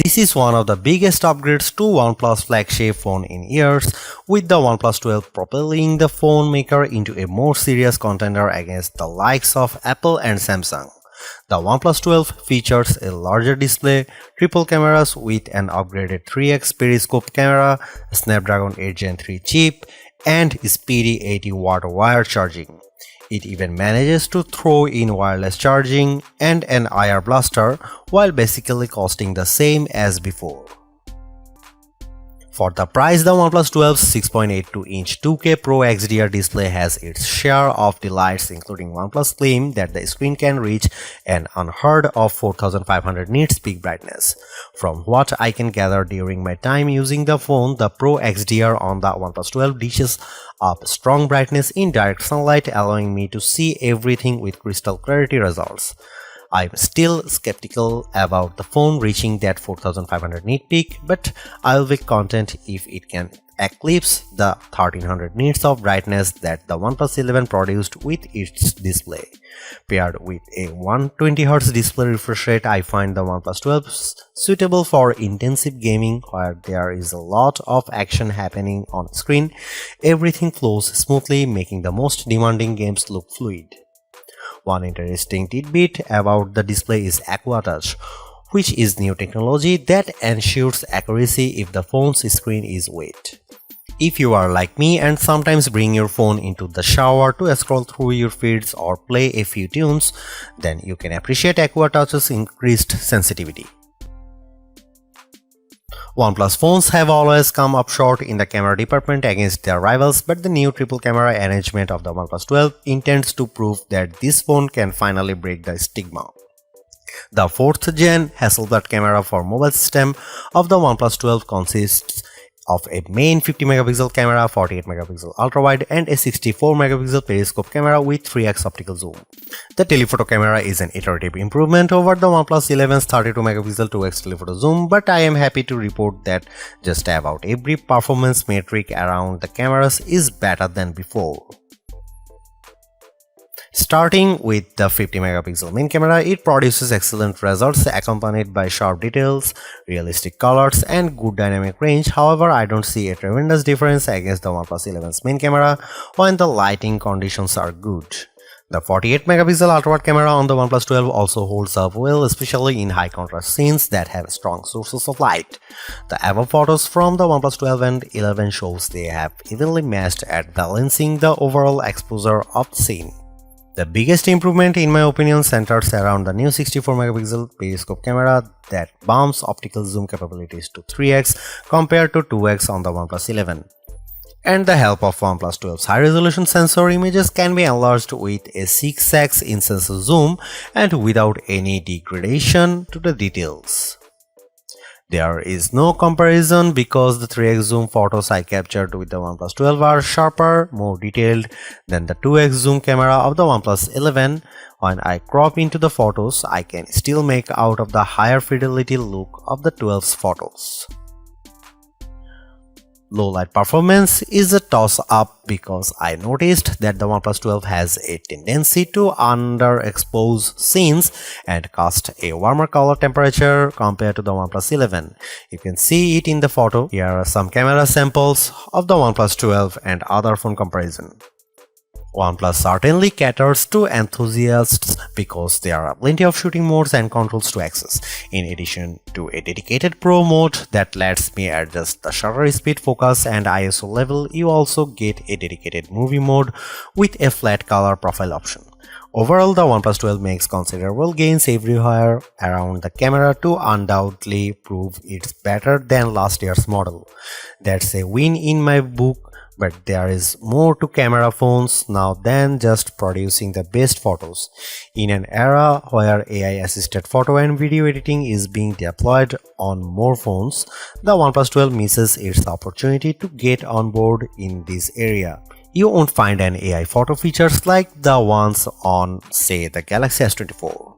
This is one of the biggest upgrades to OnePlus flagship phone in years, with the OnePlus 12 propelling the phone maker into a more serious contender against the likes of Apple and Samsung. The OnePlus 12 features a larger display, triple cameras with an upgraded 3x periscope camera, a Snapdragon 8 Gen 3 chip, and speedy 80-watt wire charging. It even manages to throw in wireless charging and an IR blaster while basically costing the same as before. For the price, the OnePlus 12's 6.82-inch 2K Pro XDR display has its share of delights, including OnePlus' claim that the screen can reach an unheard of 4500 nits peak brightness. From what I can gather during my time using the phone, the Pro XDR on the OnePlus 12 dishes up strong brightness in direct sunlight, allowing me to see everything with crystal clarity results. I'm still skeptical about the phone reaching that 4500 nit peak, but I'll be content if it can eclipse the 1300 nits of brightness that the OnePlus 11 produced with its display. Paired with a 120Hz display refresh rate, I find the OnePlus 12 suitable for intensive gaming where there is a lot of action happening on screen. Everything flows smoothly, making the most demanding games look fluid. One interesting tidbit about the display is Aqua Touch, which is new technology that ensures accuracy if the phone's screen is wet. If you are like me and sometimes bring your phone into the shower to scroll through your feeds or play a few tunes, then you can appreciate Aqua Touch's increased sensitivity. OnePlus phones have always come up short in the camera department against their rivals, but the new triple camera arrangement of the OnePlus 12 intends to prove that this phone can finally break the stigma. The 4th gen Hasselblad camera for mobile system of the OnePlus 12 consists of a main 50MP camera, 48MP ultrawide, and a 64MP periscope camera with 3x optical zoom. The telephoto camera is an iterative improvement over the OnePlus 11's 32MP 2x telephoto zoom, but I am happy to report that just about every performance metric around the cameras is better than before. Starting with the 50MP main camera, it produces excellent results accompanied by sharp details, realistic colors, and good dynamic range. However, I don't see a tremendous difference against the OnePlus 11's main camera when the lighting conditions are good. The 48MP ultra-wide camera on the OnePlus 12 also holds up well, especially in high contrast scenes that have strong sources of light. The above photos from the OnePlus 12 and 11 shows they have evenly matched at balancing the overall exposure of the scene. The biggest improvement in my opinion centers around the new 64MP periscope camera that bumps optical zoom capabilities to 3x compared to 2x on the OnePlus 11. And the help of OnePlus 12's high-resolution sensor, images can be enlarged with a 6x in sensor zoom and without any degradation to the details. There is no comparison because the 3x zoom photos I captured with the OnePlus 12 are sharper, more detailed than the 2x zoom camera of the OnePlus 11. When I crop into the photos, I can still make out of the higher fidelity look of the 12's photos. Low light performance is a toss-up because I noticed that the OnePlus 12 has a tendency to underexpose scenes and cast a warmer color temperature compared to the OnePlus 11. You can see it in the photo. Here are some camera samples of the OnePlus 12 and other phone comparison. OnePlus certainly caters to enthusiasts because there are plenty of shooting modes and controls to access. In addition to a dedicated Pro mode that lets me adjust the shutter speed, focus, and ISO level, you also get a dedicated movie mode with a flat color profile option. Overall, the OnePlus 12 makes considerable gains everywhere around the camera to undoubtedly prove it's better than last year's model. That's a win in my book. But there is more to camera phones now than just producing the best photos. In an era where AI-assisted photo and video editing is being deployed on more phones, the OnePlus 12 misses its opportunity to get on board in this area. You won't find an AI photo features like the ones on, say, the Galaxy S24.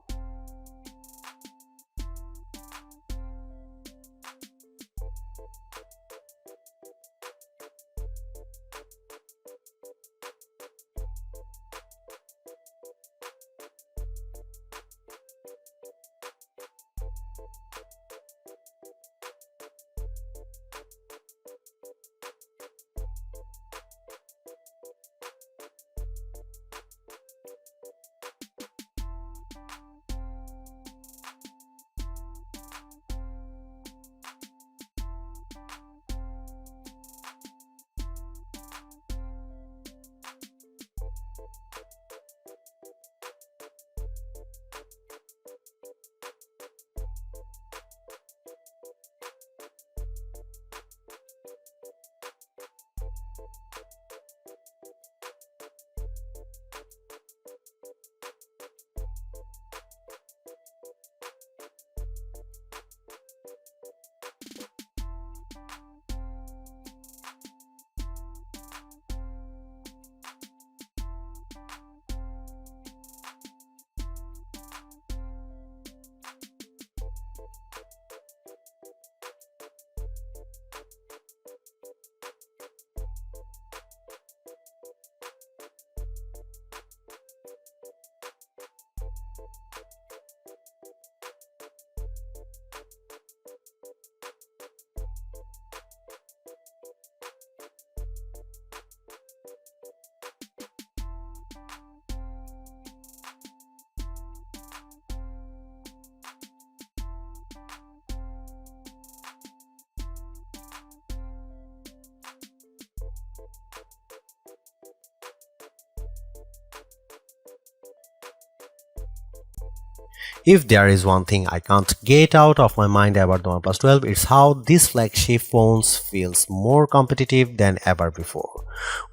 If there is one thing I can't get out of my mind about the OnePlus 12, it's how these flagship phones feels more competitive than ever before.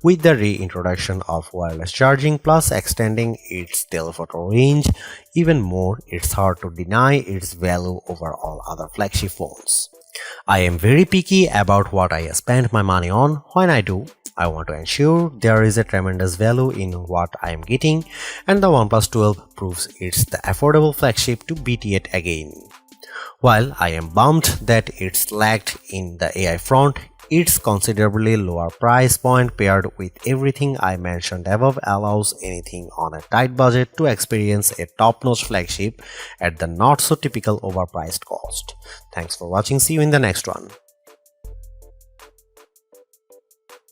With the reintroduction of wireless charging plus extending its telephoto range even more, it's hard to deny its value over all other flagship phones. I am very picky about what I spend my money on. When I do, I want to ensure there is a tremendous value in what I am getting, and the OnePlus 12 proves it's the affordable flagship to beat it again. While I am bummed that it's lagged in the AI front, its considerably lower price point paired with everything I mentioned above allows anything on a tight budget to experience a top-notch flagship at the not-so-typical overpriced cost. Thanks for watching. See you in the next one.